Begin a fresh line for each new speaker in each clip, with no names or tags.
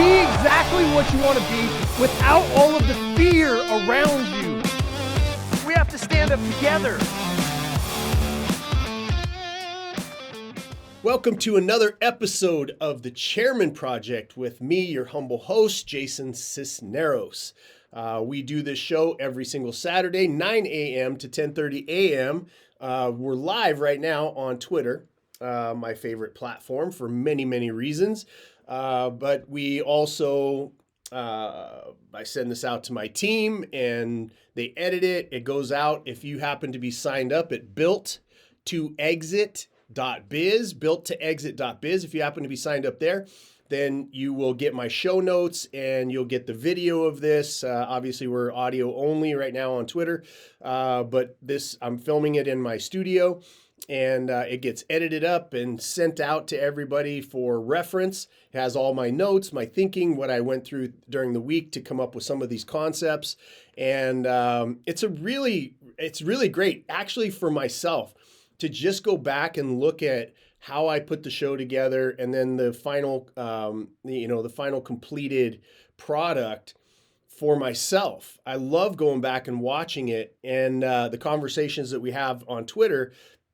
Be exactly what you want to be without all of the fear around you. We have to stand up together.
Welcome to another episode of The Chairman Project with me, your humble host, Jason Sisneros. We do this show every single Saturday, 9 a.m. to 10:30 a.m. We're live right now on Twitter, my favorite platform for many, many reasons. But we also, I send this out to my team and they edit it. It goes out. If you happen to be signed up at built2exit.biz, if you happen to be signed up there, then you will get my show notes and you'll get the video of this. Obviously, we're audio only right now on Twitter, but I'm filming it in my studio. And it gets edited up and sent out to everybody for reference. It has all my notes, my thinking, what I went through during the week to come up with some of these concepts. And it's really great, actually, for myself to just go back and look at how I put the show together, and then the final, the final completed product for myself. I love going back and watching it, and the conversations that we have on Twitter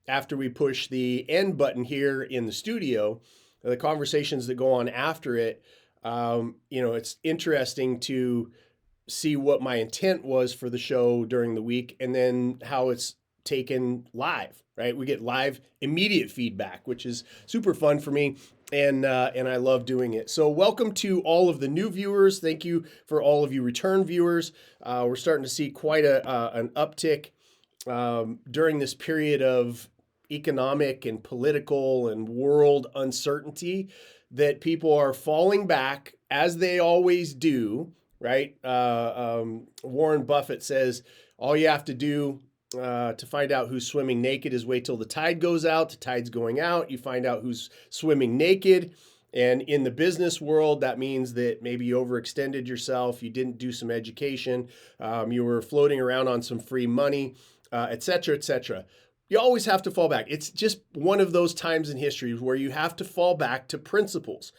after we push the end button here in the studio, the conversations that go on after it, it's interesting to see what my intent was for the show during the week and then how it's taken live, right? We get live immediate feedback, which is super fun for me. And I love doing it. So welcome to all of the new viewers. Thank you for all of you return viewers. We're starting to see quite an uptick during this period of economic and political and world uncertainty, that people are falling back as they always do, right? Warren Buffett says, all you have to do to find out who's swimming naked is wait till the tide goes out. The tide's going out. You find out who's swimming naked. And in the business world, that means that maybe you overextended yourself. You didn't do some education. You were floating around on some free money, et cetera, et cetera. You always have to fall back. It's just one of those times in history where you have to fall back to principles,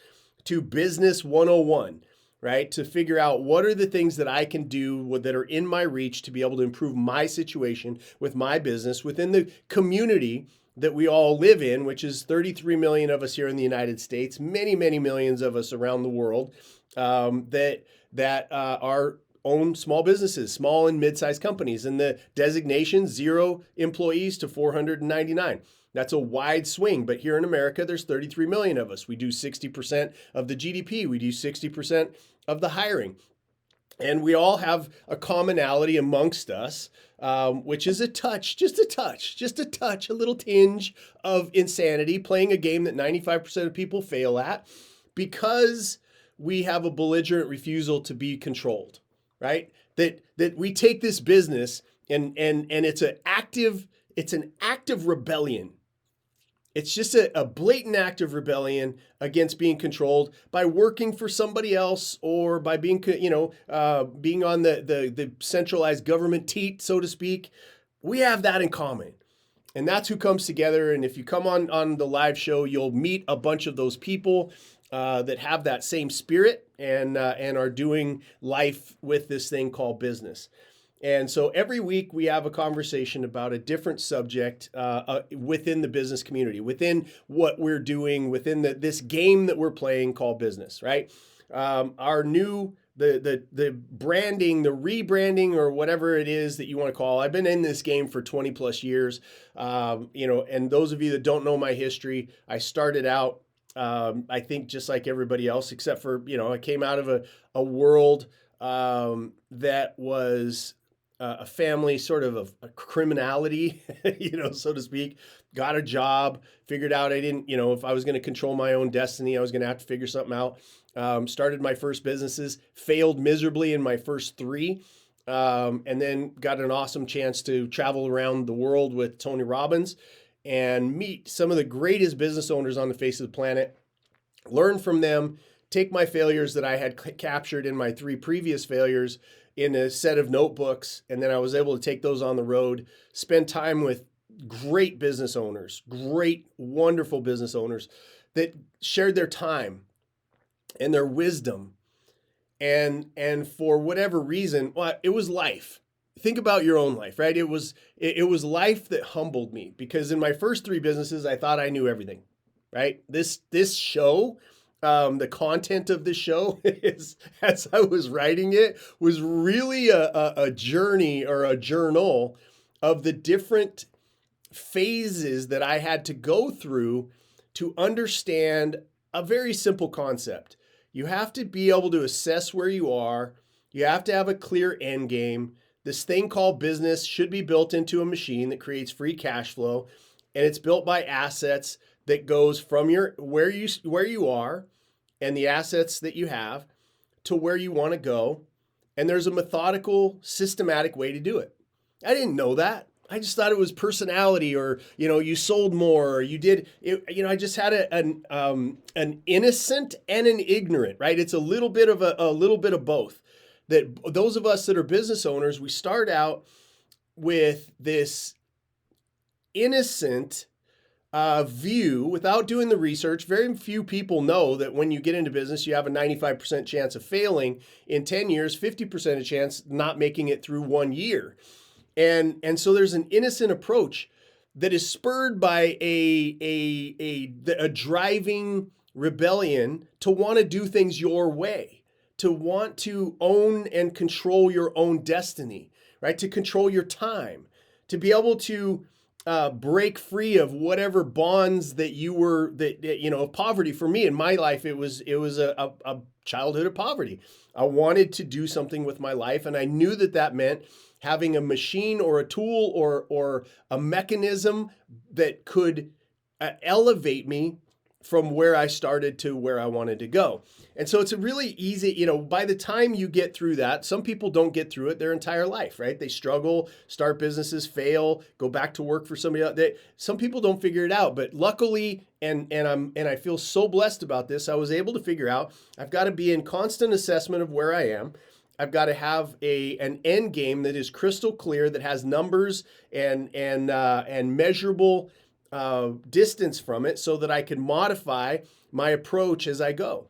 to business 101, right? To figure out what are the things that I can do that are in my reach to be able to improve my situation with my business within the community that we all live in, which is 33 million of us here in the United States, many, many millions of us around the world that are own small businesses, small and mid-sized companies, and the designation 0 employees to 499. That's a wide swing, but here in America, there's 33 million of us. We do 60% of the GDP. We do 60% of the hiring. And we all have a commonality amongst us, which is just a little tinge of insanity, playing a game that 95% of people fail at because we have a belligerent refusal to be controlled. Right? That we take this business and it's an active rebellion. It's just a blatant act of rebellion against being controlled by working for somebody else or by being, being on the centralized government teat, so to speak. We have that in common. And that's who comes together. And if you come on the live show, you'll meet a bunch of those people that have that same spirit and are doing life with this thing called business. And so every week we have a conversation about a different subject within the business community, within what we're doing, within this game that we're playing called business, right? Our new the branding, the rebranding, or whatever it is that you want to call. I've been in this game for 20 plus years, and those of you that don't know my history, I started out I think just like everybody else, except for, I came out of a world that was a family sort of a criminality, so to speak. Got a job, figured out I didn't, if I was going to control my own destiny, I was going to have to figure something out. Started my first businesses, failed miserably in my first 3. And then got an awesome chance to travel around the world with Tony Robbins and meet some of the greatest business owners on the face of the planet, learn from them, take my failures that I had captured in my 3 previous failures in a set of notebooks, and then I was able to take those on the road, spend time with great business owners, great, wonderful business owners that shared their time and their wisdom And for whatever reason, well, it was life. Think about your own life, right? It was life that humbled me, because in my first three businesses, I thought I knew everything, right? This show, the content of this show is, as I was writing it, was really a journey or a journal of the different phases that I had to go through to understand a very simple concept. You have to be able to assess where you are. You have to have a clear end game. This thing called business should be built into a machine that creates free cash flow, and it's built by assets that goes from your where you are and the assets that you have to where you want to go. And there's a methodical, systematic way to do it. I didn't know that. I just thought it was personality, or you sold more, or you did it. I just had an innocent and an ignorant, right? It's a little bit of both. That those of us that are business owners, we start out with this innocent view without doing the research. Very few people know that when you get into business, you have a 95% chance of failing in 10 years, 50% of chance not making it through 1 year. And so there's an innocent approach that is spurred by a driving rebellion to want to do things your way, to want to own and control your own destiny, right? To control your time, to be able to break free of whatever bonds that you were, of poverty. For me in my life, it was a childhood of poverty. I wanted to do something with my life, and I knew that meant having a machine or a tool or a mechanism that could elevate me from where I started to where I wanted to go. And so it's a really easy, by the time you get through that, some people don't get through it their entire life, right? They struggle, start businesses, fail, go back to work for somebody else. Some people don't figure it out, but luckily, and I feel so blessed about this, I was able to figure out I've got to be in constant assessment of where I am. I've got to have an end game that is crystal clear, that has numbers and measurable distance from it, so that I can modify my approach as I go.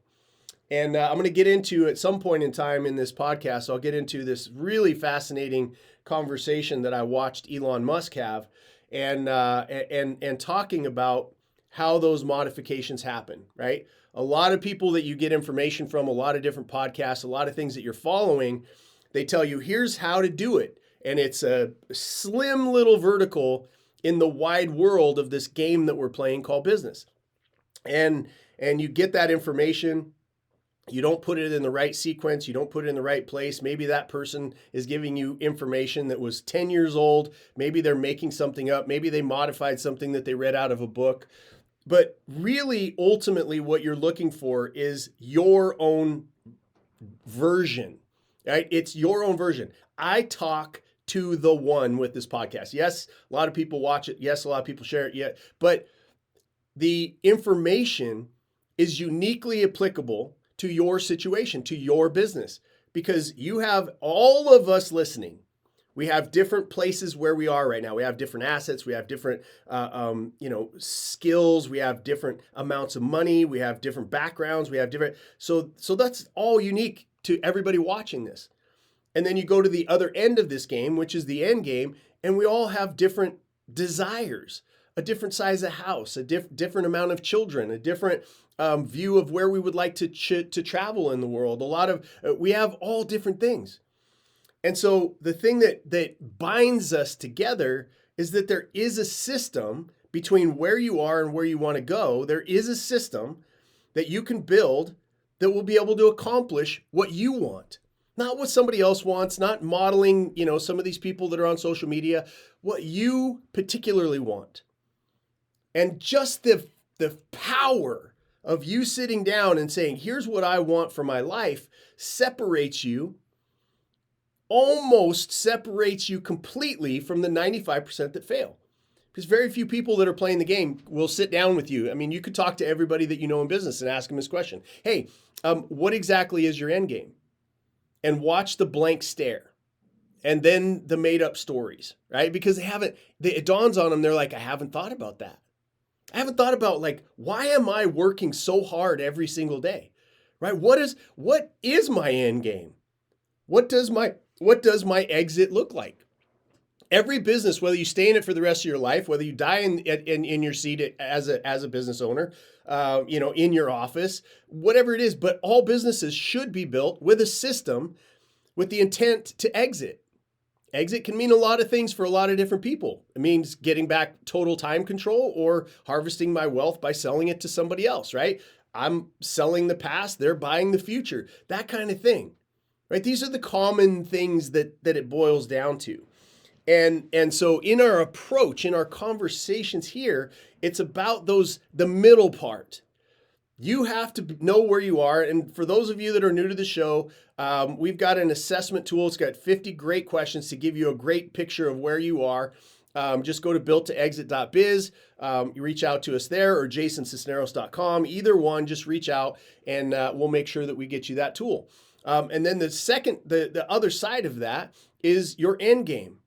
And I'm going to get into, at some point in time in this podcast, I'll get into this really fascinating conversation that I watched Elon Musk have, and talking about how those modifications happen, right? A lot of people that you get information from, a lot of different podcasts, a lot of things that you're following, they tell you, here's how to do it. And it's a slim little vertical in the wide world of this game that we're playing called business. And you get that information. You don't put it in the right sequence. You don't put it in the right place. Maybe that person is giving you information that was 10 years old. Maybe they're making something up. Maybe they modified something that they read out of a book. But really, ultimately, what you're looking for is your own version, right? It's your own version. I talk to the one with this podcast. Yes, a lot of people watch it. Yes, a lot of people share it. Yeah, but the information is uniquely applicable to your situation, to your business, because you have all of us listening. We have different places where we are right now. We have different assets. We have different, skills. We have different amounts of money. We have different backgrounds. We have different. So that's all unique to everybody watching this. And then you go to the other end of this game, which is the end game, and we all have different desires, a different size of house, a different amount of children, a different view of where we would like to travel in the world. We have all different things. And so the thing that binds us together is that there is a system between where you are and where you want to go. There is a system that you can build that will be able to accomplish what you want. Not what somebody else wants, not modeling, some of these people that are on social media, what you particularly want. And just the power of you sitting down and saying, here's what I want for my life, almost separates you completely from the 95% that fail. Because very few people that are playing the game will sit down with you. I mean, you could talk to everybody that you know in business and ask them this question. Hey, what exactly is your end game? And watch the blank stare. And then the made up stories, right? Because it dawns on them, they're like, I haven't thought about that. I haven't thought about, why am I working so hard every single day? right? What is my end game? What does my exit look like? Every business, whether you stay in it for the rest of your life, whether you die in your seat as a business owner, in your office, whatever it is, but all businesses should be built with a system with the intent to exit. Exit can mean a lot of things for a lot of different people. It means getting back total time control or harvesting my wealth by selling it to somebody else, right? I'm selling the past, they're buying the future, that kind of thing, right? These are the common things that it boils down to. And so in our approach, in our conversations here, it's about the middle part. You have to know where you are. And for those of you that are new to the show, we've got an assessment tool. It's got 50 great questions to give you a great picture of where you are. Just go to builttoexit.biz. You reach out to us there, or jasonsisneros.com. Either one, just reach out and we'll make sure that we get you that tool. And then the other side of that is your end game.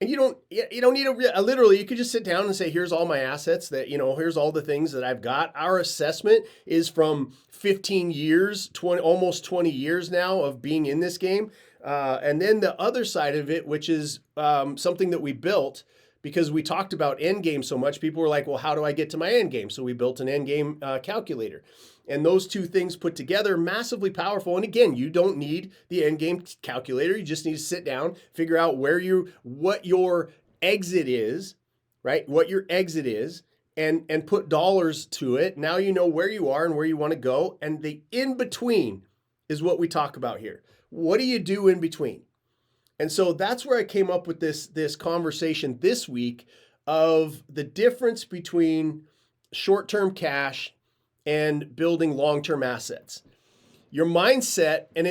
And you don't need literally, you could just sit down and say, here's all my assets here's all the things that I've got. Our assessment is from 15 years, almost 20 years now of being in this game. And then the other side of it, which is something that we built because we talked about end game so much, people were like, well, how do I get to my end game? So we built an end game calculator. And those two things put together, massively powerful. And again, you don't need the end game calculator. You just need to sit down, figure out what your exit is, right? What your exit is, and put dollars to it. Now you know where you are and where you want to go. And the in between is what we talk about here. What do you do in between? And so that's where I came up with this conversation this week of the difference between short-term cash and building long-term assets. Your mindset, and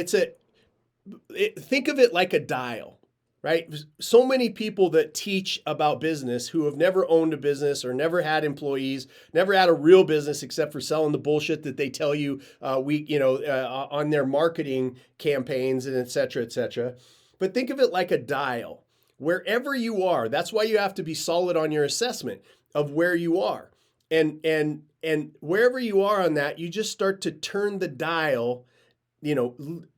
think of it like a dial, right? So many people that teach about business who have never owned a business or never had employees, never had a real business except for selling the bullshit that they tell you on their marketing campaigns and et cetera, et cetera. But think of it like a dial. Wherever you are, that's why you have to be solid on your assessment of where you are. And wherever you are on that, you just start to turn the dial,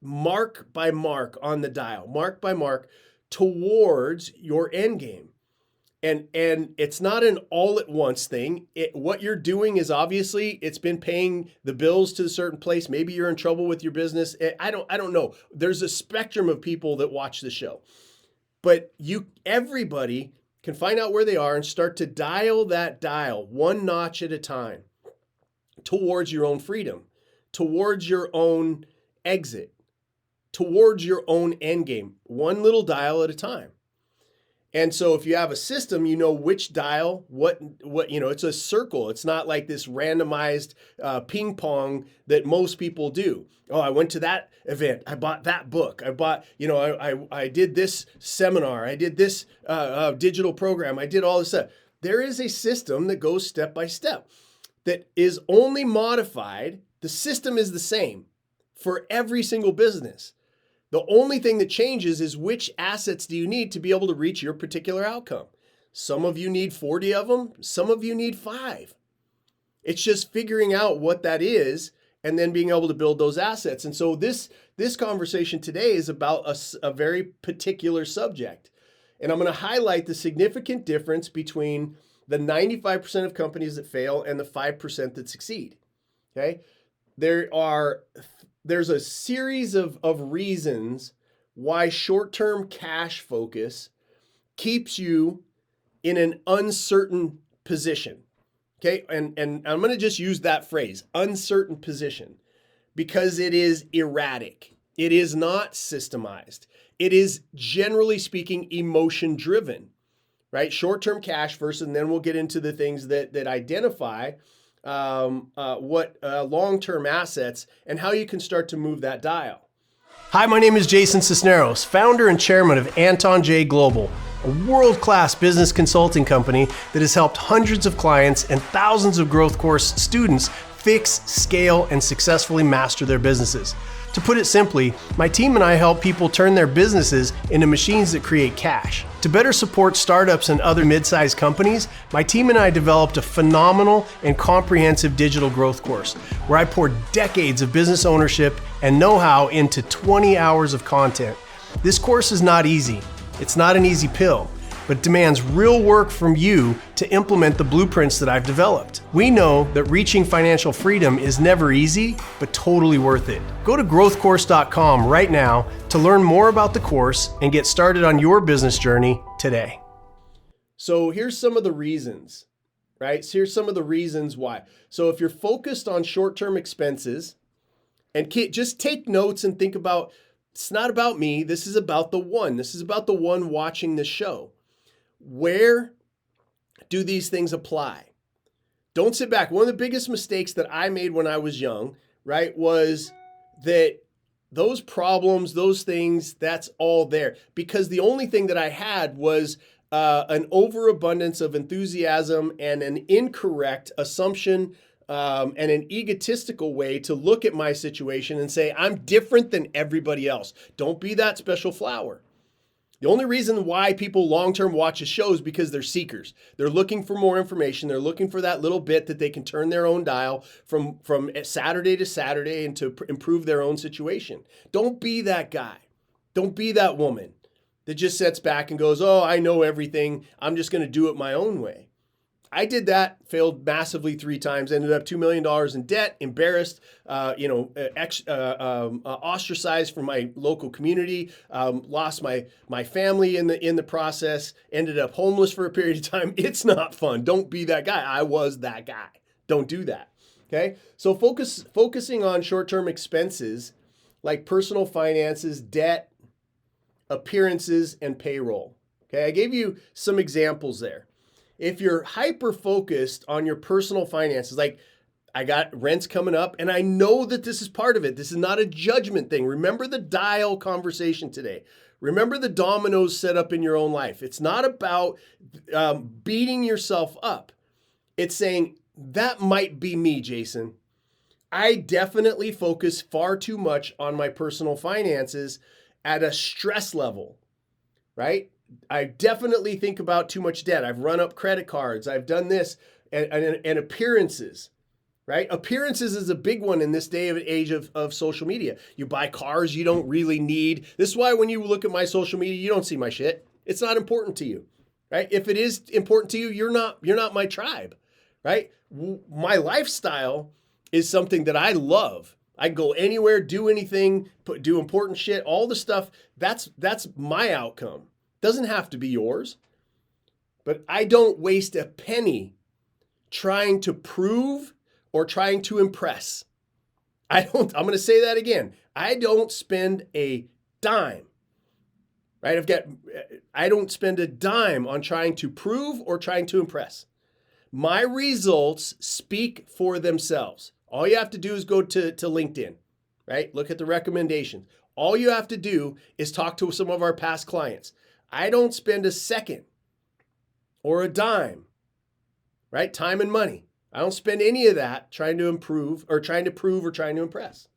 mark by mark on the dial, mark by mark towards your end game. And it's not an all at once thing. What you're doing is obviously it's been paying the bills to a certain place. Maybe you're in trouble with your business. I don't know. There's a spectrum of people that watch the show, but everybody can find out where they are and start to dial that dial one notch at a time towards your own freedom, towards your own exit, towards your own end game, one little dial at a time. And so if you have a system, you know which dial, what it's a circle. It's not like this randomized ping pong that most people do. Oh, I went to that event. I bought that book. I bought, I did this seminar. I did this digital program. I did all this stuff. There is a system that goes step by step that is only modified. The system is the same for every single business. The only thing that changes is which assets do you need to be able to reach your particular outcome. Some of you need 40 of them. Some of you need 5. It's just figuring out what that is and then being able to build those assets. And so this conversation today is about a very particular subject. And I'm going to highlight the significant difference between the 95% of companies that fail and the 5% that succeed. Okay? There's a series of reasons why short-term cash focus keeps you in an uncertain position. Okay, and I'm going to just use that phrase, uncertain position, because it is erratic. It is not systemized. It is, generally speaking, emotion-driven, right? Short-term cash first, and then we'll get into the things that identify what long-term assets and how you can start to move that dial. Hi, my name is Jason Sisneros, founder and chairman of Anton J Global, a world-class business consulting company that has helped hundreds of clients and thousands of growth course students fix, scale, and successfully master their businesses. To put it simply, my team and I help people turn their businesses into machines that create cash. To better support startups and other mid-sized companies, my team and I developed a phenomenal and comprehensive digital growth course where I poured decades of business ownership and know-how into 20 hours of content. This course is not easy. It's not an easy pill, but demands real work from you to implement the blueprints that I've developed. We know that reaching financial freedom is never easy, but totally worth it. Go to growthcourse.com right now to learn more about the course and get started on your business journey today. So here's some of the reasons, right? So here's some of the reasons why. So if you're focused on short-term expenses, and just take notes and think about, it's not about me, this is about the one. This is about the one watching this show. Where do these things apply? Don't sit back. One of the biggest mistakes that I made when I was young, right, was that those problems, those things, that's all there. Because the only thing that I had was an overabundance of enthusiasm and an incorrect assumption and an egotistical way to look at my situation and say, I'm different than everybody else. Don't be that special flower. The only reason why people long-term watch a show is because they're seekers. They're looking for more information. They're looking for that little bit that they can turn their own dial from Saturday to Saturday and to improve their own situation. Don't be that guy. Don't be that woman that just sits back and goes, oh, I know everything. I'm just going to do it my own way. I did that, failed massively 3 times, ended up $2 million in debt, embarrassed, ostracized from my local community, lost my family in the process, ended up homeless for a period of time. It's not fun. Don't be that guy. I was that guy. Don't do that. Okay? So focusing on short-term expenses like personal finances, debt, appearances, and payroll. Okay? I gave you some examples there. If you're hyper-focused on your personal finances, like I got rents coming up, and I know that this is part of it. This is not a judgment thing. Remember the dial conversation today. Remember the dominoes set up in your own life. It's not about beating yourself up. It's saying, that might be me, Jason. I definitely focus far too much on my personal finances at a stress level, right? I definitely think about too much debt. I've run up credit cards. I've done this and appearances, right? Appearances is a big one in this day of age of social media. You buy cars you don't really need. This is why when you look at my social media, you don't see my shit. It's not important to you, right? If it is important to you, you're not my tribe, right? My lifestyle is something that I love. I go anywhere, do anything, do important shit, all the stuff. That's my outcome. Doesn't have to be yours, but I don't waste a penny trying to prove or trying to impress. I'm going to say that again. I don't spend a dime, right? I don't spend a dime on trying to prove or trying to impress. My results speak for themselves. All you have to do is go to LinkedIn, right? Look at the recommendations. All you have to do is talk to some of our past clients. I don't spend a second or a dime, right? Time and money. I don't spend any of that trying to improve or trying to prove or trying to impress.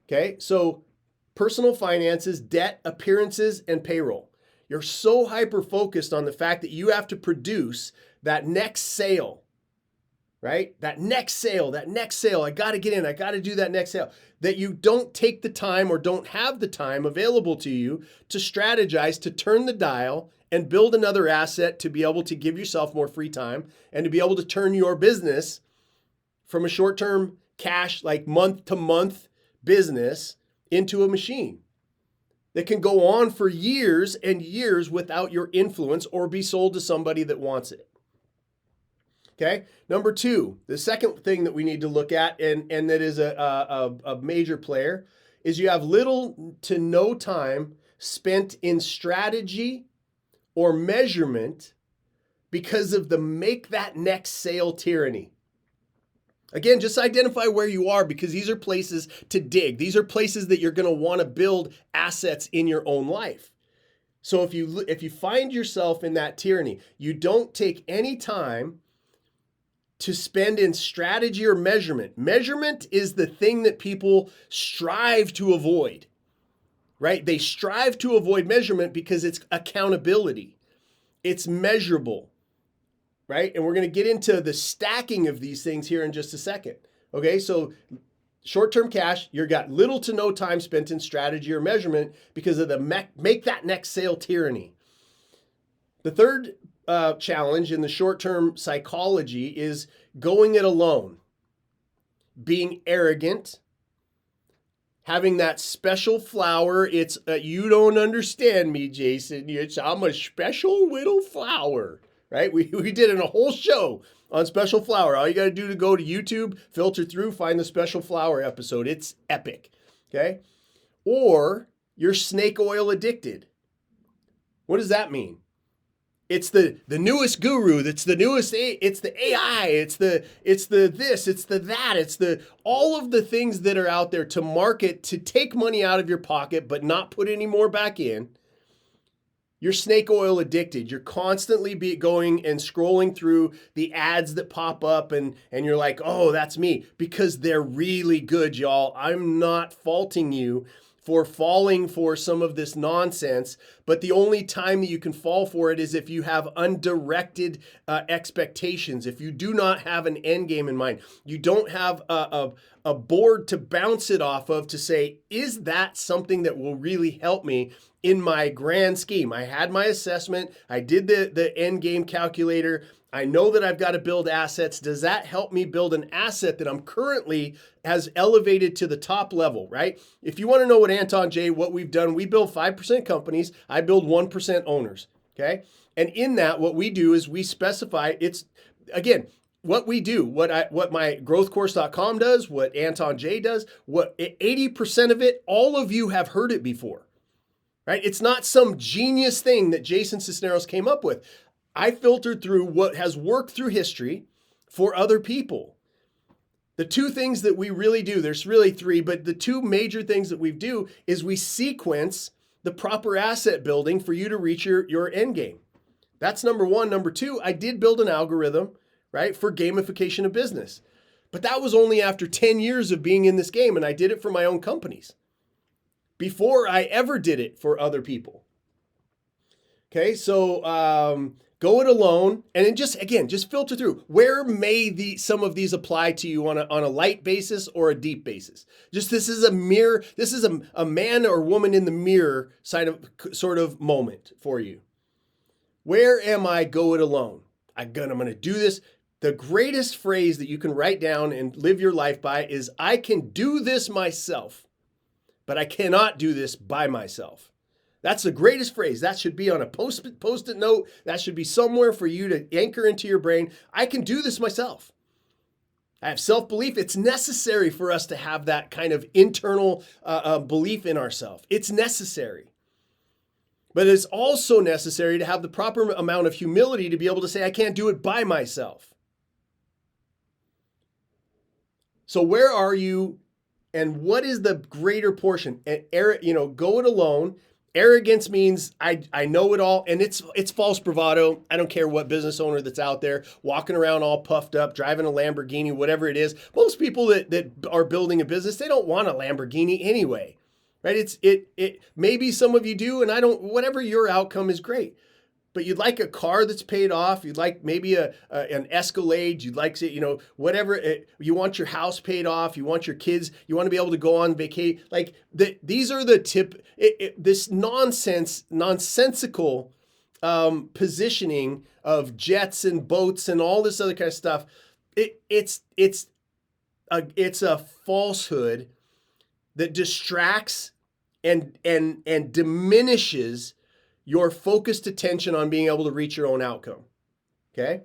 Okay, so personal finances, debt, appearances, and payroll. You're so hyper-focused on the fact that you have to produce that next sale, right? That next sale, I got to get in, I got to do that next sale, that you don't take the time or don't have the time available to you to strategize, to turn the dial and build another asset to be able to give yourself more free time and to be able to turn your business from a short-term cash, like month-to-month business into a machine that can go on for years and years without your influence or be sold to somebody that wants it. Okay. Number 2, the second thing that we need to look at, and that is a major player, is you have little to no time spent in strategy or measurement because of the make that next sale tyranny. Again, just identify where you are because these are places to dig. These are places that you're going to want to build assets in your own life. So if you find yourself in that tyranny, you don't take any time to spend in strategy or measurement. Measurement is the thing that people strive to avoid, right? They strive to avoid measurement because it's accountability. It's measurable, right? And we're going to get into the stacking of these things here in just a second. Okay, so short-term cash, you've got little to no time spent in strategy or measurement because of the make that next sale tyranny. The third challenge in the short-term psychology is going it alone, being arrogant, having that special flower. It's you don't understand me, Jason. I'm a special little flower, right? We did a whole show on special flower. All you got to do to go to YouTube, filter through, find the special flower episode. It's epic, okay? Or you're snake oil addicted. What does that mean? It's the newest guru. It's the newest. It's the AI. It's the this. It's the that. It's the all of the things that are out there to market to take money out of your pocket, but not put any more back in. You're snake oil addicted. You're constantly going and scrolling through the ads that pop up, and you're like, oh, that's me, because they're really good, y'all. I'm not faulting you for falling for some of this nonsense, but the only time that you can fall for it is if you have undirected expectations, if you do not have an end game in mind, you don't have a board to bounce it off of to say, is that something that will really help me in my grand scheme? I had my assessment, I did the end game calculator, I know that I've got to build assets. Does that help me build an asset that I'm currently has elevated to the top level, right? If you want to know what Anton J, what we've done, we build 5% companies. I build 1% owners, okay? And in that, what we do is we specify, it's, again, what we do, what my growthcourse.com does, what Anton J does, what 80% of it, all of you have heard it before, right? It's not some genius thing that Jason Sisneros came up with. I filtered through what has worked through history for other people. The two things that we really do, there's really three, but the two major things that we do is we sequence the proper asset building for you to reach your end game. That's number one. Number two, I did build an algorithm, right, for gamification of business. But that was only after 10 years of being in this game, and I did it for my own companies before I ever did it for other people. Okay, so go it alone, and then just filter through. Where may some of these apply to you on a light basis or a deep basis? Just this is a mirror. This is a man or woman in the mirror sort of moment for you. Where am I? Go it alone. I'm gonna do this. The greatest phrase that you can write down and live your life by is, I can do this myself, but I cannot do this by myself. That's the greatest phrase. That should be on a post-it note. That should be somewhere for you to anchor into your brain. I can do this myself. I have self-belief. It's necessary for us to have that kind of internal belief in ourselves. It's necessary. But it's also necessary to have the proper amount of humility to be able to say, I can't do it by myself. So where are you, and what is the greater portion? Go it alone. Arrogance means I know it all, and it's false bravado. I don't care what business owner that's out there walking around all puffed up, driving a Lamborghini, whatever it is. Most people that are building a business, they don't want a Lamborghini anyway, right? It maybe some of you do, and whatever your outcome is great. But you'd like a car that's paid off. You'd like maybe an Escalade. You'd like to, whatever. You want your house paid off. You want your kids. You want to be able to go on vacation. Like these are the tip. This nonsensical positioning of jets and boats and all this other kind of stuff. It's a falsehood that distracts and diminishes your focused attention on being able to reach your own outcome. Okay?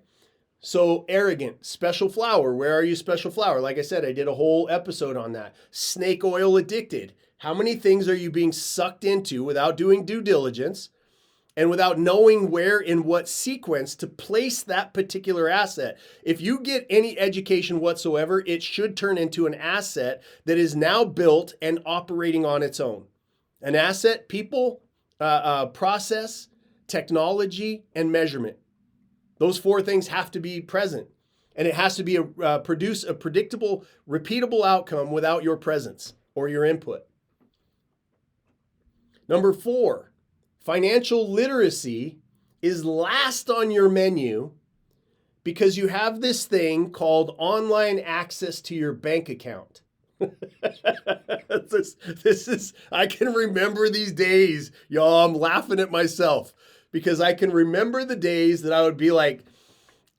So arrogant, special flower. Where are you, special flower? Like I said, I did a whole episode on that. Snake oil addicted. How many things are you being sucked into without doing due diligence and without knowing where in what sequence to place that particular asset? If you get any education whatsoever, it should turn into an asset that is now built and operating on its own. An asset, people, process, technology, and measurement. Those four things have to be present. And it has to be produce a predictable, repeatable outcome without your presence or your input. Number 4, financial literacy is last on your menu because you have this thing called online access to your bank account. this is, I can remember these days, y'all. I'm laughing at myself because I can remember the days that I would be like,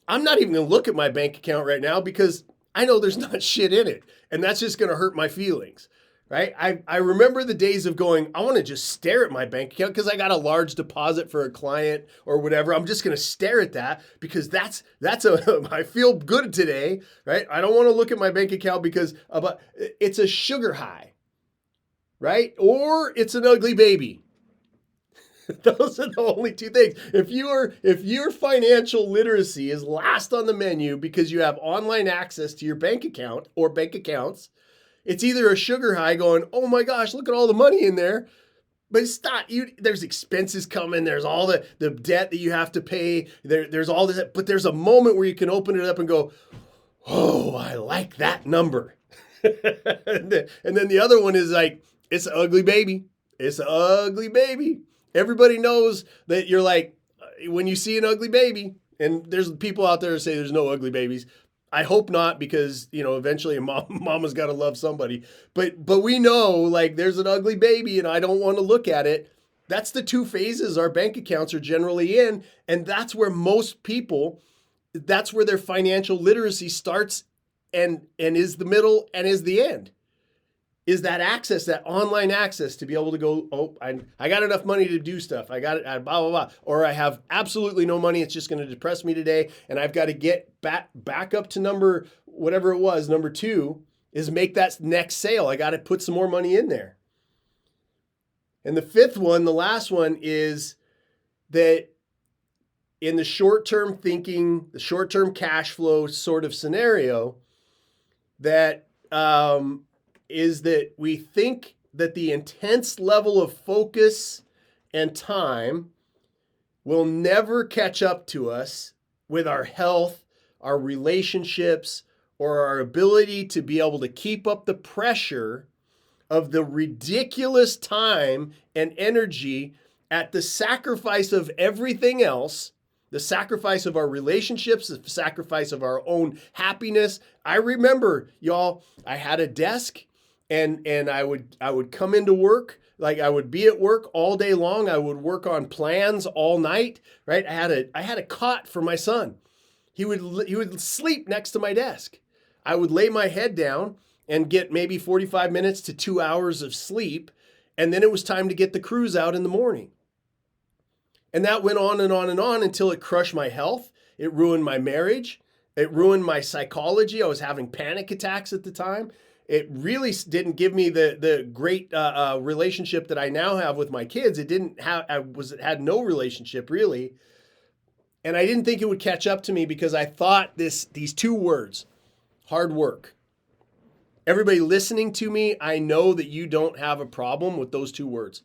I'm not even going to look at my bank account right now because I know there's not shit in it. And that's just going to hurt my feelings, right? I remember the days of going, I want to just stare at my bank account because I got a large deposit for a client or whatever. I'm just going to stare at that because I feel good today, right? I don't want to look at my bank account because it's a sugar high, right? Or it's an ugly baby. Those are the only two things. If your financial literacy is last on the menu because you have online access to your bank account or bank accounts, it's either a sugar high going, oh my gosh, look at all the money in there. But it's not, there's expenses coming. There's all the debt that you have to pay. There's all this, but there's a moment where you can open it up and go, oh, I like that number. And then the other one is like, it's an ugly baby. It's an ugly baby. Everybody knows that you're like, when you see an ugly baby, and there's people out there who say there's no ugly babies. I hope not, because, eventually mama's got to love somebody. But we know, like, there's an ugly baby and I don't want to look at it. That's the two phases our bank accounts are generally in. And that's where most people, that's where their financial literacy starts and is the middle and is the end. Is that access, that online access to be able to go, oh, I got enough money to do stuff. I got it, blah, blah, blah. Or I have absolutely no money. It's just going to depress me today. And I've got to get back up to number 2 is make that next sale. I got to put some more money in there. And the fifth one, the last one, is that in the short-term thinking, the short-term cash flow sort of scenario, that is that we think that the intense level of focus and time will never catch up to us with our health, our relationships, or our ability to be able to keep up the pressure of the ridiculous time and energy at the sacrifice of everything else, the sacrifice of our relationships, the sacrifice of our own happiness. I remember, y'all, I had a desk. And I would come into work, like I would be at work all day long. I would work on plans all night, right? I had a cot for my son. He would sleep next to my desk. I would lay my head down and get maybe 45 minutes to 2 hours of sleep, and then it was time to get the crews out in the morning. And that went on and on and on until it crushed my health. It ruined my marriage. It ruined my psychology. I was having panic attacks at the time. It really didn't give me the great relationship that I now have with my kids. It had no relationship really. And I didn't think it would catch up to me because I thought these two words, hard work. Everybody listening to me, I know that you don't have a problem with those two words.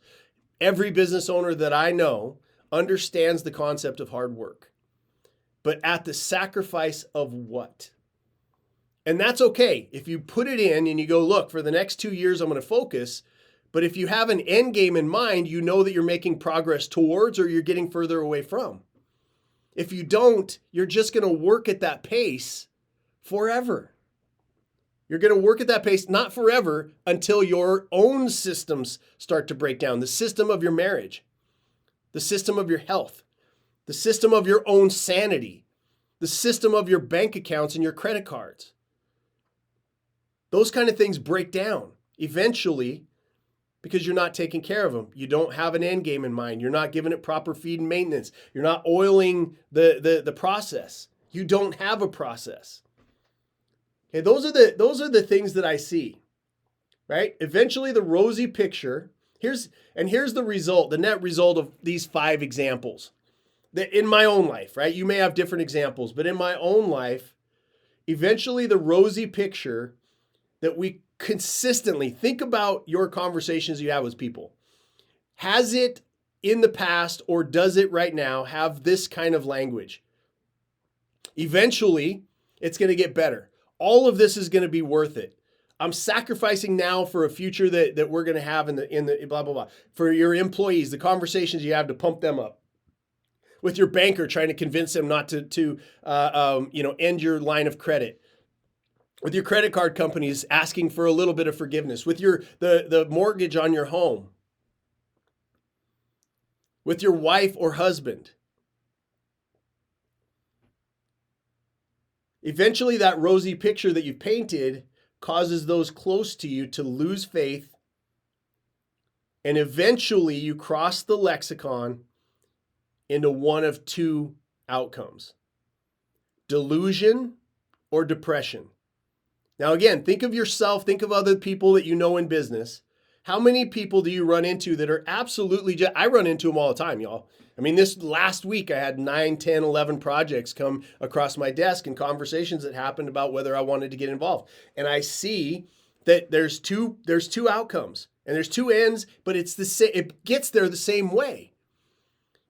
Every business owner that I know understands the concept of hard work. But at the sacrifice of what? And that's okay. If you put it in and you go, look, for the next 2 years, I'm going to focus. But if you have an end game in mind, you know that you're making progress towards or you're getting further away from. If you don't, you're just going to work at that pace forever. You're going to work at that pace, not forever, until your own systems start to break down. The system of your marriage, the system of your health, the system of your own sanity, the system of your bank accounts and your credit cards. Those kind of things break down eventually because you're not taking care of them. You don't have an end game in mind. You're not giving it proper feed and maintenance. You're not oiling the process. You don't have a process. Okay, those are the things that I see, right? Eventually the rosy picture, here's the result, the net result of these 5 examples. That in my own life, right? You may have different examples, but in my own life, eventually the rosy picture that we consistently think about your conversations you have with people. Has it in the past or does it right now have this kind of language? Eventually, It's going to get better. All of this is going to be worth it. I'm sacrificing now for a future that we're going to have in the blah, blah, blah. For your employees, the conversations you have to pump them up. With your banker trying to convince them not to end your line of credit. With your credit card companies asking for a little bit of forgiveness. With the mortgage on your home. With your wife or husband. Eventually, that rosy picture that you've painted causes those close to you to lose faith. And eventually, you cross the lexicon into one of two outcomes: delusion or depression. Now, again, think of yourself, think of other people that you know in business. How many people do you run into that are absolutely I run into them all the time, y'all. I mean, this last week I had 9, 10, 11 projects come across my desk and conversations that happened about whether I wanted to get involved. And I see that there's two outcomes and there's two ends, but it's the same, it gets there the same way.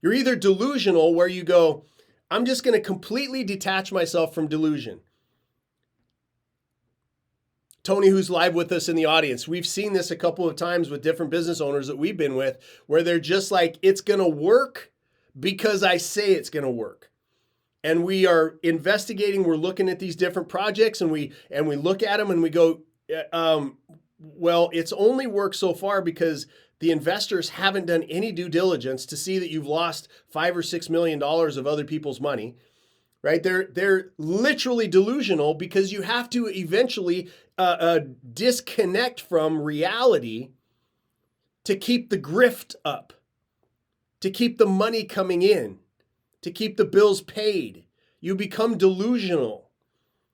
You're either delusional, where you go, I'm just going to completely detach myself from delusion. Tony, who's live with us in the audience, we've seen this a couple of times with different business owners that we've been with, where they're just like, it's going to work because I say it's going to work. And we are investigating, we're looking at these different projects, and we look at them and we go, well, it's only worked so far because the investors haven't done any due diligence to see that you've lost $5 or $6 million of other people's money. Right? They're literally delusional because you have to eventually disconnect from reality to keep the grift up, to keep the money coming in, to keep the bills paid. You become delusional,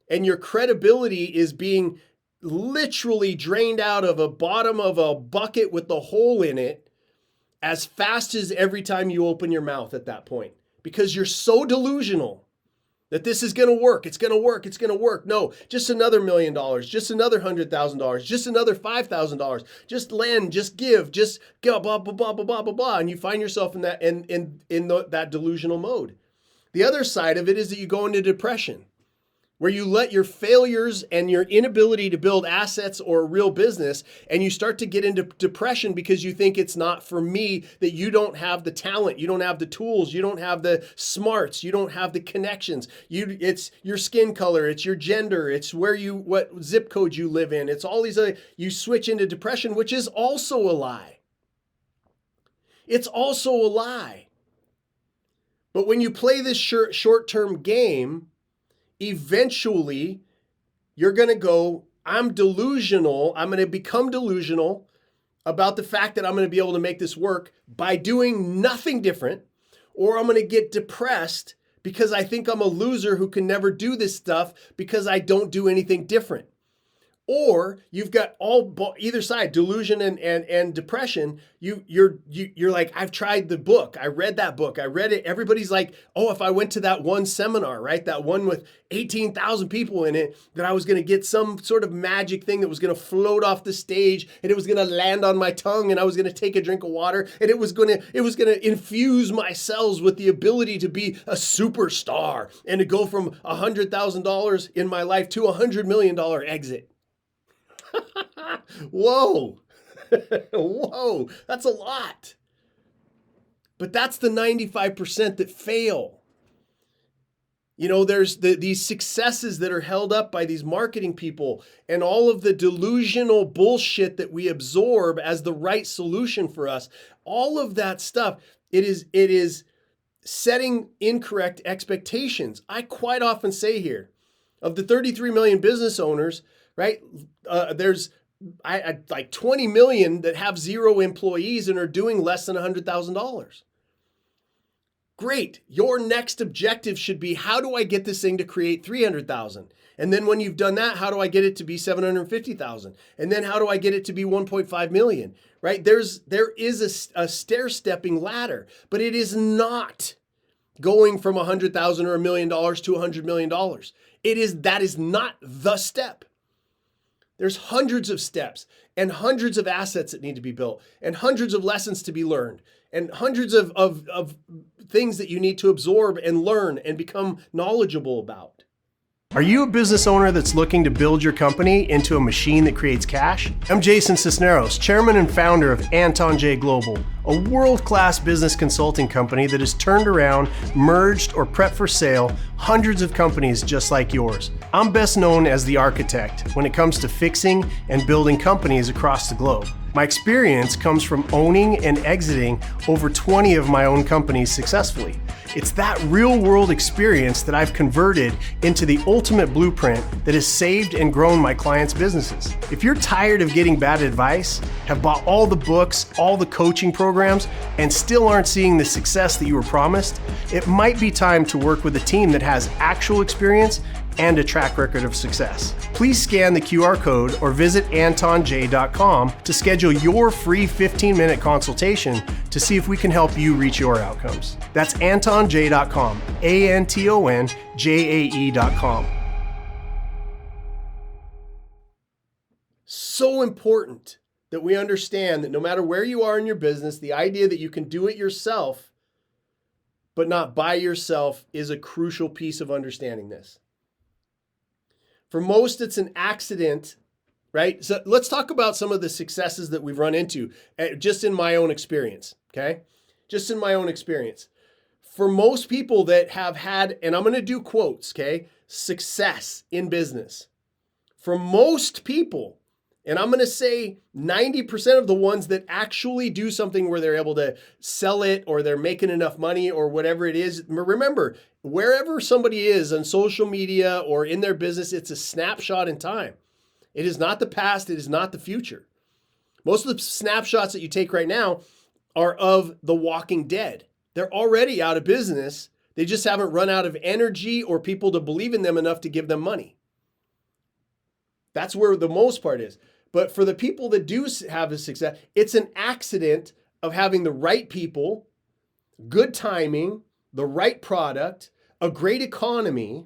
and your credibility is being literally drained out of a bottom of a bucket with the hole in it as fast as every time you open your mouth at that point, because you're so delusional that this is going to work. It's going to work. It's going to work. No, just another $1 million, just another $100,000, just another $5,000, just lend, just give, just go, blah, blah, blah, blah, blah, blah, blah. And you find yourself in that delusional mode. The other side of it is that you go into depression, where you let your failures and your inability to build assets or a real business, and you start to get into depression because you think it's not for me, that you don't have the talent, you don't have the tools, you don't have the smarts, you don't have the connections. It's your skin color, it's your gender, it's what zip code you live in. It's all these other, you switch into depression, which is also a lie. It's also a lie. But when you play this short-term game, eventually, you're going to go, I'm delusional. I'm going to become delusional about the fact that I'm going to be able to make this work by doing nothing different. Or I'm going to get depressed because I think I'm a loser who can never do this stuff because I don't do anything different. Or you've got either side, delusion and depression. You're like, I've tried the book. I read that book. I read it. Everybody's like, oh, if I went to that one seminar, right? That one with 18,000 people in it, that I was going to get some sort of magic thing that was going to float off the stage, and it was going to land on my tongue, and I was going to take a drink of water, and it was going to infuse my cells with the ability to be a superstar and to go from $100,000 in my life to $100 million exit. Whoa, whoa, that's a lot. But that's the 95% that fail. You know, there's these successes that are held up by these marketing people and all of the delusional bullshit that we absorb as the right solution for us. All of that stuff, it is setting incorrect expectations. I quite often say here, of the 33 million business owners, right? There's like 20 million that have 0 employees and are doing less than $100,000. Great. Your next objective should be, how do I get this thing to create 300,000? And then when you've done that, how do I get it to be 750,000? And then how do I get it to be 1.5 million? Right? There is a stair-stepping ladder, but it is not going from 100,000 or $1 million to $100 million. That is not the step. There's hundreds of steps and hundreds of assets that need to be built and hundreds of lessons to be learned and hundreds of things that you need to absorb and learn and become knowledgeable about. Are you a business owner that's looking to build your company into a machine that creates cash? I'm Jason Sisneros, chairman and founder of Anton J Global, a world-class business consulting company that has turned around, merged, or prepped for sale hundreds of companies just like yours. I'm best known as the architect when it comes to fixing and building companies across the globe. My experience comes from owning and exiting over 20 of my own companies successfully. It's that real-world experience that I've converted into the ultimate blueprint that has saved and grown my clients' businesses. If you're tired of getting bad advice, have bought all the books, all the coaching programs, and still aren't seeing the success that you were promised, it might be time to work with a team that has actual experience and a track record of success. Please scan the QR code or visit antonj.com to schedule your free 15-minute consultation to see if we can help you reach your outcomes. That's antonj.com, ANTONJAE.com. So important that we understand that no matter where you are in your business, the idea that you can do it yourself, but not by yourself, is a crucial piece of understanding this. For most, it's an accident, right? So let's talk about some of the successes that we've run into just in my own experience, okay? Just in my own experience. For most people that have had, and I'm going to do quotes, okay? Success in business. For most people, and I'm going to say 90% of the ones that actually do something where they're able to sell it or they're making enough money or whatever it is. Remember, wherever somebody is on social media or in their business, it's a snapshot in time. It is not the past. It is not the future. Most of the snapshots that you take right now are of the walking dead. They're already out of business. They just haven't run out of energy or people to believe in them enough to give them money. That's where the most part is. But for the people that do have a success, it's an accident of having the right people, good timing, the right product, a great economy,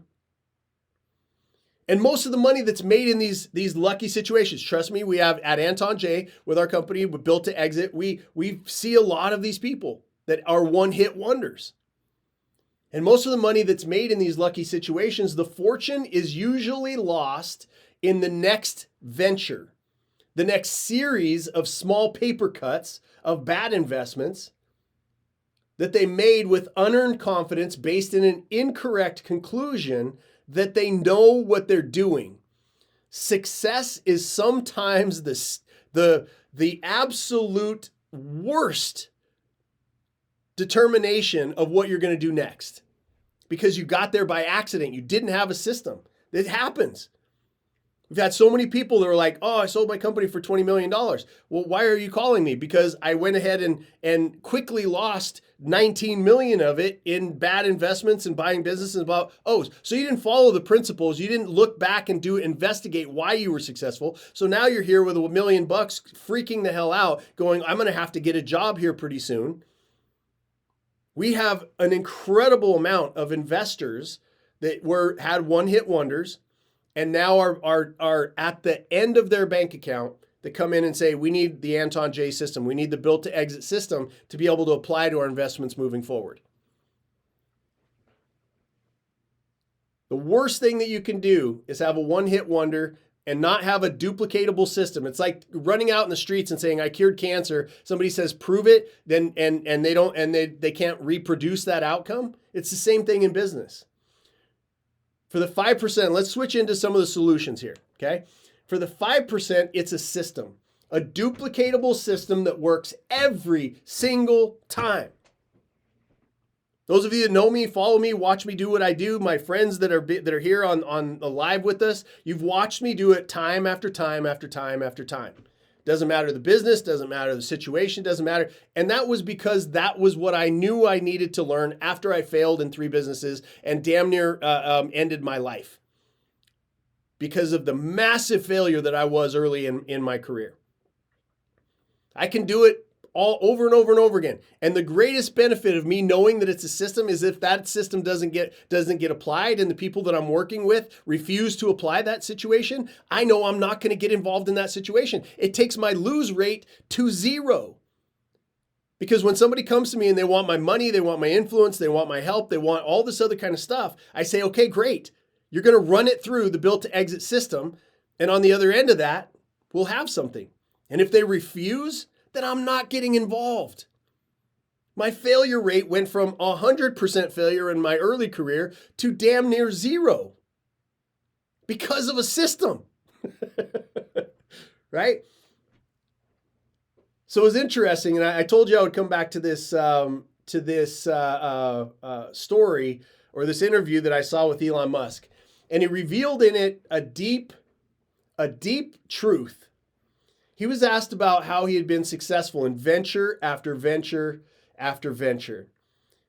and most of the money that's made in these lucky situations. Trust me, we have at Anton J with our company, we Built to Exit, we see a lot of these people that are one-hit wonders. And most of the money that's made in these lucky situations, the fortune is usually lost in the next venture. The next series of small paper cuts of bad investments that they made with unearned confidence based in an incorrect conclusion that they know what they're doing. Success is sometimes the absolute worst determination of what you're going to do next because you got there by accident. You didn't have a system. It happens. We've had so many people that are like, oh, I sold my company for $20 million. Well, why are you calling me? Because I went ahead and quickly lost 19 million of it in bad investments and buying businesses. So you didn't follow the principles. You didn't look back and investigate why you were successful. So now you're here with $1 million freaking the hell out going, I'm going to have to get a job here pretty soon. We have an incredible amount of investors that had one-hit wonders and now are at the end of their bank account that come in and say, we need the Anton J system. We need the Built to Exit system to be able to apply to our investments moving forward. The worst thing that you can do is have a one-hit wonder and not have a duplicatable system. It's like running out in the streets and saying, I cured cancer. Somebody says, prove it, then and they can't reproduce that outcome. It's the same thing in business. For the 5%, let's switch into some of the solutions here, okay? For the 5%, it's a system, a duplicatable system that works every single time. Those of you that know me, follow me, watch me do what I do, my friends that are here on the live with us, you've watched me do it time after time after time after time. Doesn't matter the business, doesn't matter the situation, doesn't matter. And that was because that was what I knew I needed to learn after I failed in 3 businesses and damn near ended my life because of the massive failure that I was early in my career. I can do it all over and over and over again. And the greatest benefit of me knowing that it's a system is if that system doesn't get applied and the people that I'm working with refuse to apply that situation, I know I'm not going to get involved in that situation. It takes my lose rate to 0. Because when somebody comes to me and they want my money, they want my influence, they want my help, they want all this other kind of stuff, I say, okay, great. You're going to run it through the built to exit system. And on the other end of that, we'll have something. And if they refuse, then I'm not getting involved. My failure rate went from 100% failure in my early career to damn near zero because of a system. Right? So it was interesting, and I told you I would come back to this story or this interview that I saw with Elon Musk, and he revealed in it a deep truth. He was asked about how he had been successful in venture after venture after venture,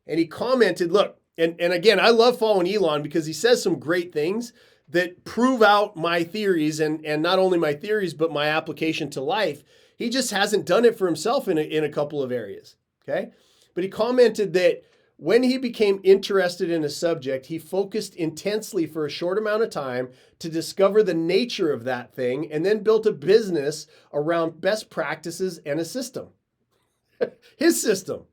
and he commented, "Look, and again, I love following Elon because he says some great things that prove out my theories, and not only my theories but my application to life." He just hasn't done it for himself in a couple of areas, okay? But he commented that when he became interested in a subject, he focused intensely for a short amount of time to discover the nature of that thing and then built a business around best practices and a system. His system.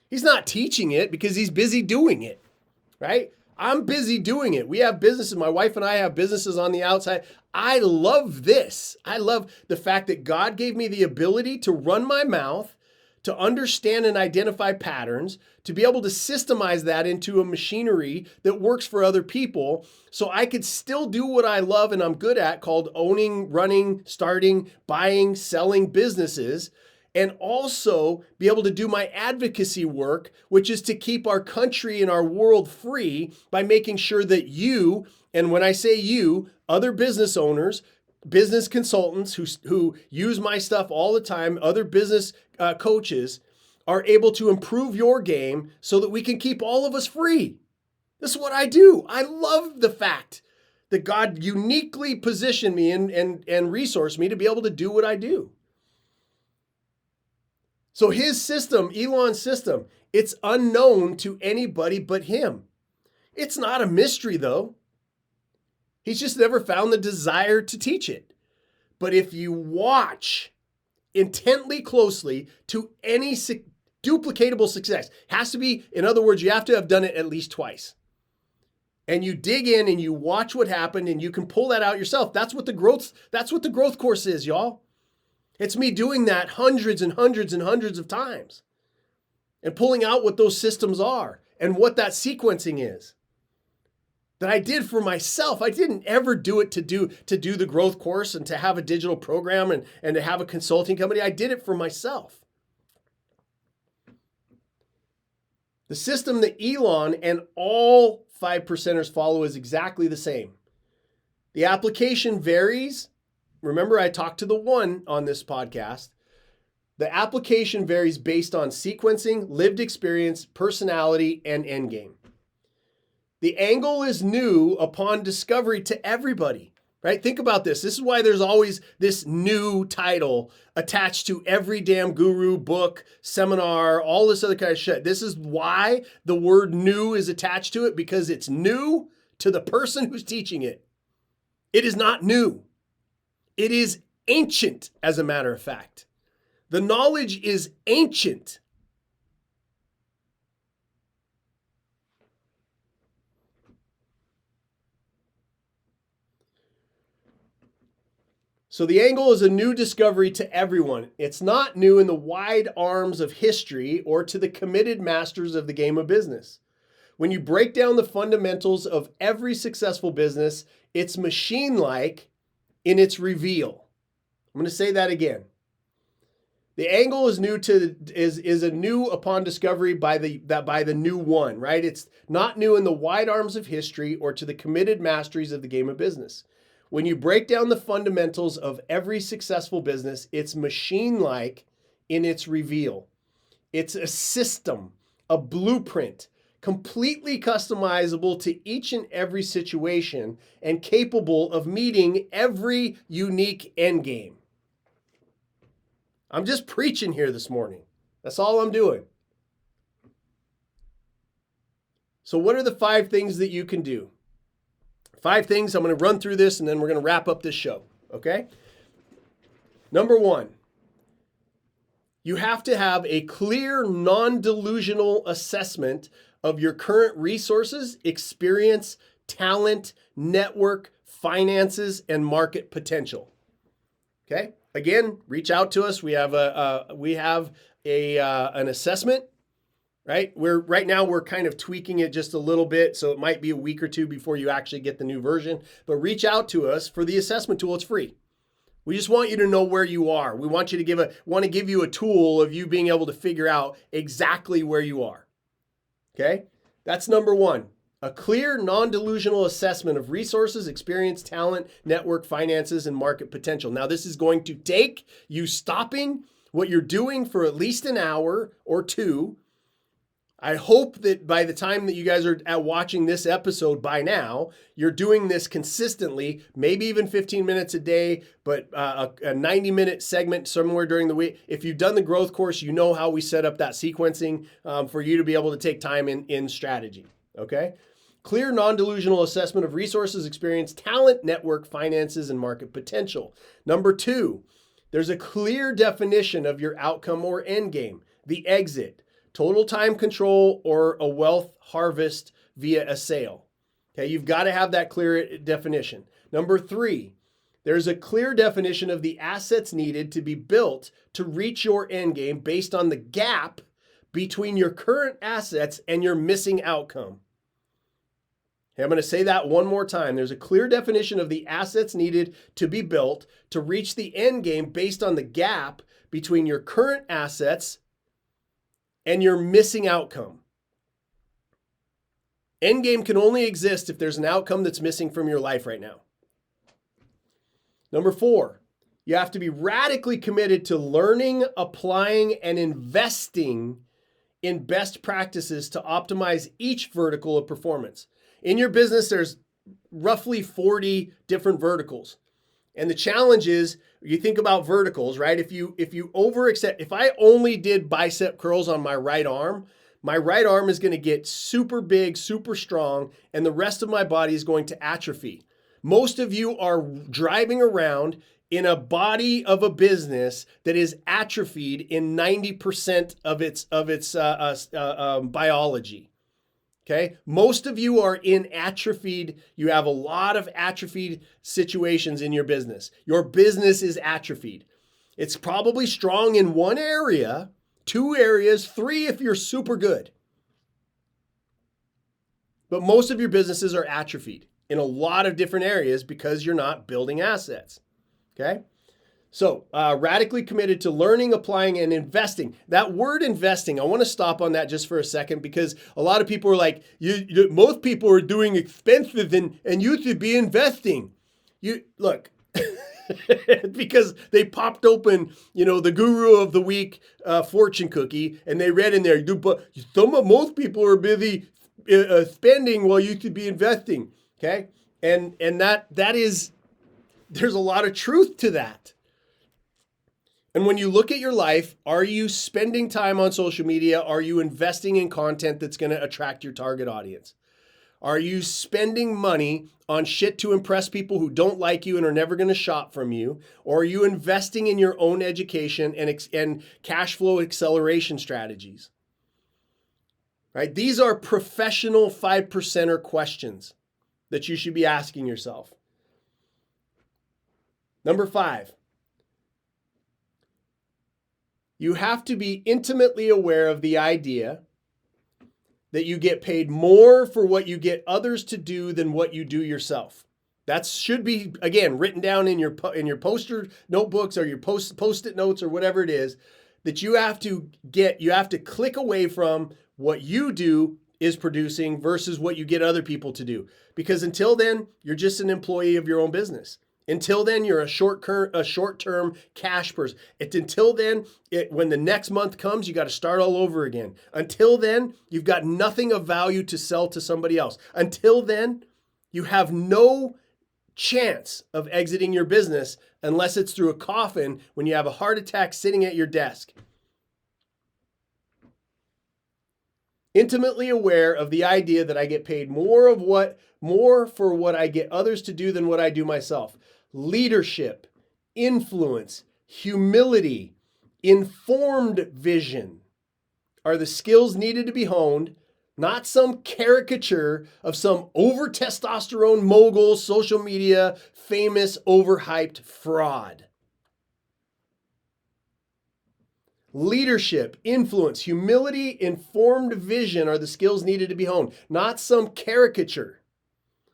He's not teaching it because he's busy doing it, right? I'm busy doing it. We have businesses. My wife and I have businesses on the outside. I love this. I love the fact that God gave me the ability to run my mouth, to understand and identify patterns, to be able to systemize that into a machinery that works for other people so I could still do what I love and I'm good at, called owning, running, starting, buying, selling businesses, and also be able to do my advocacy work, which is to keep our country and our world free by making sure that you, and when I say you, other business owners, business consultants who use my stuff all the time, other business coaches, are able to improve your game so that we can keep all of us free. This is what I do. I love the fact that God uniquely positioned me and resourced me to be able to do what I do. So his system, Elon's system, it's unknown to anybody but him. It's not a mystery though. He's just never found the desire to teach it. But if you watch intently closely to any duplicatable success, has to be, in other words, you have to have done it at least twice. And you dig in and you watch what happened and you can pull that out yourself. That's what the growth course is, y'all. It's me doing that hundreds and hundreds and hundreds of times and pulling out what those systems are and what that sequencing is that I did for myself. I didn't ever do it to do the growth course and to have a digital program and to have a consulting company. I did it for myself. The system that Elon and all 5%ers follow is exactly the same. The application varies. Remember, I talked to the one on this podcast. The application varies based on sequencing, lived experience, personality, and endgame. The angle is new upon discovery to everybody, right? Think about this. This is why there's always this new title attached to every damn guru, book, seminar, all this other kind of shit. This is why the word new is attached to it, because it's new to the person who's teaching it. It is not new. It is ancient, as a matter of fact. The knowledge is ancient. So the angle is a new discovery to everyone. It's not new in the wide arms of history or to the committed masters of the game of business. When you break down the fundamentals of every successful business, it's machine-like in its reveal. I'm going to say that again. The angle is a new upon discovery by the new one, right? It's not new in the wide arms of history or to the committed masteries of the game of business. When you break down the fundamentals of every successful business, it's machine-like in its reveal. It's a system, a blueprint, completely customizable to each and every situation and capable of meeting every unique end game. I'm just preaching here this morning. That's all I'm doing. So what are the 5 things that you can do? 5 things. I'm going to run through this and then we're going to wrap up this show. Okay? Number 1, you have to have a clear, non-delusional assessment of your current resources, experience, talent, network, finances, and market potential. Okay. Again, reach out to us. We have an assessment. Right? Right now we're kind of tweaking it just a little bit, so it might be a week or two before you actually get the new version. But reach out to us for the assessment tool. It's free. We just want you to know where you are. We want you to give you a tool of you being able to figure out exactly where you are. Okay? That's number one. A clear, non-delusional assessment of resources, experience, talent, network, finances, and market potential. Now, this is going to take you stopping what you're doing for at least an hour or two. I hope that by the time that you guys are watching this episode by now, you're doing this consistently, maybe even 15 minutes a day, but a 90-minute segment somewhere during the week. If you've done the growth course, you know how we set up that sequencing for you to be able to take time in strategy, okay? Clear, non-delusional assessment of resources, experience, talent, network, finances, and market potential. Number two, there's a clear definition of your outcome or end game, the exit. Total time control or a wealth harvest via a sale. Okay, you've got to have that clear definition. Number three, there's a clear definition of the assets needed to be built to reach your end game based on the gap between your current assets and your missing outcome. Okay, I'm going to say that one more time. There's a clear definition of the assets needed to be built to reach the end game based on the gap between your current assets and your missing outcome. Endgame can only exist if there's an outcome that's missing from your life right now. Number four, you have to be radically committed to learning, applying, and investing in best practices to optimize each vertical of performance. In your business, there's roughly 40 different verticals. And the challenge is, you think about verticals, right? If you overextend, if I only did bicep curls on my right arm is going to get super big, super strong, and the rest of my body is going to atrophy. Most of you are driving around in a body of a business that is atrophied in 90% of its biology. Okay, most of you are in atrophied. You have a lot of atrophied situations in your business. Your business is atrophied. It's probably strong in one area, 2 areas, 3 if you're super good. But most of your businesses are atrophied in a lot of different areas because you're not building assets. Okay? So, radically committed to learning, applying, and investing. That word investing, I want to stop on that just for a second because a lot of people are like, most people are doing expensive and you should be investing. Look, because they popped open, the Guru of the Week fortune cookie, and they read in there, but most people are busy spending while you should be investing. Okay, and that is, there's a lot of truth to that. And when you look at your life, are you spending time on social media? Are you investing in content that's going to attract your target audience? Are you spending money on shit to impress people who don't like you and are never going to shop from you? Or are you investing in your own education and cash flow acceleration strategies? Right? These are professional 5%er questions that you should be asking yourself. Number 5. You have to be intimately aware of the idea that you get paid more for what you get others to do than what you do yourself. That should be, again, written down in your poster notebooks or your post-it notes or whatever it is, that you have to click away from what you do is producing versus what you get other people to do. Because until then, you're just an employee of your own business. Until then, you're a short-term cash person. Until then, when the next month comes, you got to start all over again. Until then, you've got nothing of value to sell to somebody else. Until then, you have no chance of exiting your business unless it's through a coffin when you have a heart attack sitting at your desk. Intimately aware of the idea that I get paid more for what I get others to do than what I do myself. Leadership, influence, humility, informed vision are the skills needed to be honed not some caricature of some over testosterone mogul, social media, famous, overhyped fraud. Leadership, influence, humility, informed vision are the skills needed to be honed, not some caricature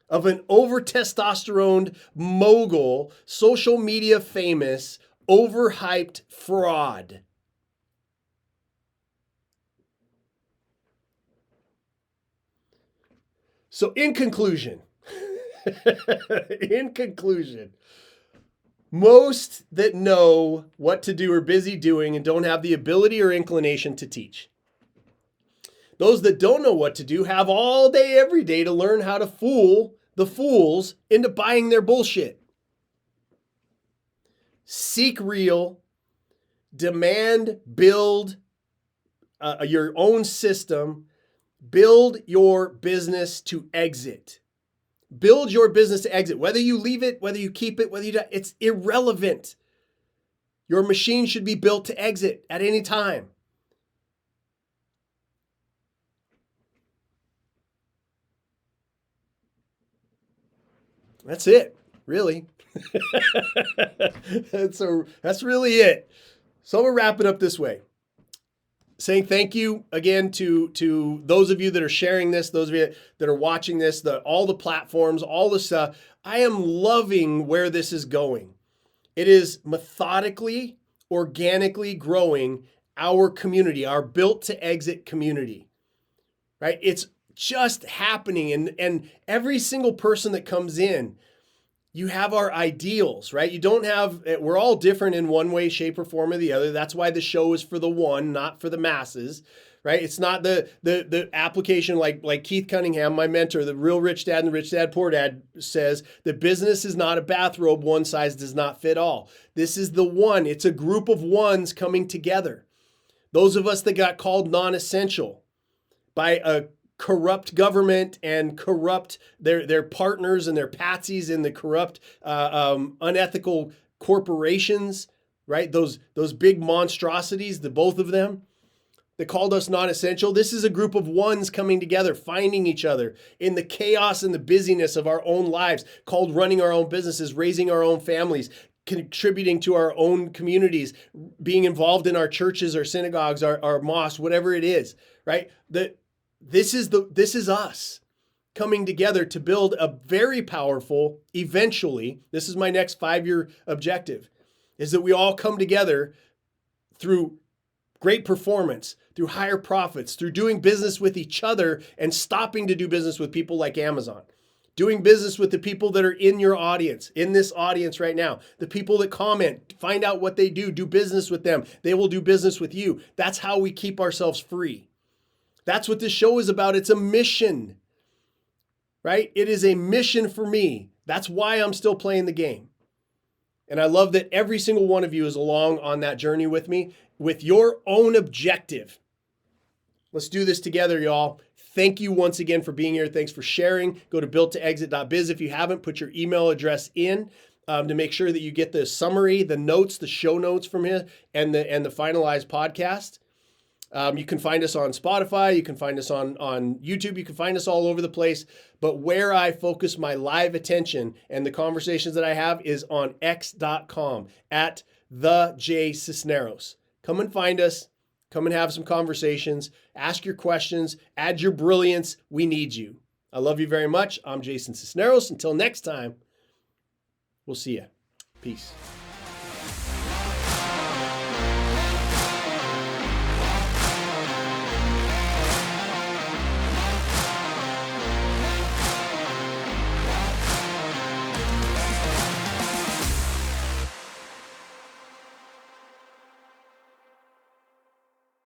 of an over testosterone mogul, social media famous, overhyped fraud. So in conclusion, most that know what to do are busy doing and don't have the ability or inclination to teach. Those that don't know what to do have all day, every day to learn how to fool the fools into buying their bullshit. Seek real, demand, build your own system, build your business to exit. Build your business to exit. Whether you leave it, whether you keep it, whether you don't, it's irrelevant. Your machine should be built to exit at any time. That's it, really. That's really it. So I'm gonna wrap it up this way. Saying thank you again to those of you that are sharing this, those of you that are watching this, all the platforms, all the stuff. I am loving where this is going. It is methodically, organically growing our community, our built to exit community, right? It's just happening. And every single person that comes in, you have our ideals, right? You don't have, we're all different in one way, shape, or form or the other. That's why the show is for the one, not for the masses, right? It's not the application like Keith Cunningham, my mentor, the Real Rich Dad and the Rich Dad Poor Dad says, the business is not a bathrobe, one size does not fit all. This is the one. It's a group of ones coming together. Those of us that got called non-essential by a corrupt government and corrupt their partners and their patsies in the corrupt, unethical corporations, right? Those big monstrosities, the both of them, that called us non-essential. This is a group of ones coming together, finding each other in the chaos and the busyness of our own lives, called running our own businesses, raising our own families, contributing to our own communities, being involved in our churches, our synagogues, our mosques, whatever it is, right? This is us coming together to build a very powerful, eventually, this is my next 5-year objective, is that we all come together through great performance, through higher profits, through doing business with each other and stopping to do business with people like Amazon. Doing business with the people that are in your audience, in this audience right now. The people that comment, find out what they do business with them. They will do business with you. That's how we keep ourselves free. That's what this show is about. It's a mission, right? It is a mission for me. That's why I'm still playing the game. And I love that every single one of you is along on that journey with me, with your own objective. Let's do this together, y'all. Thank you once again for being here. Thanks for sharing. Go to builttoexit.biz if you haven't. Put your email address in to make sure that you get the summary, the notes, the show notes from here, and the finalized podcast. You can find us on Spotify. You can find us on YouTube. You can find us all over the place. But where I focus my live attention and the conversations that I have is on x.com at the J Sisneros. Come and find us. Come and have some conversations. Ask your questions. Add your brilliance. We need you. I love you very much. I'm Jason Sisneros. Until next time, we'll see you. Peace.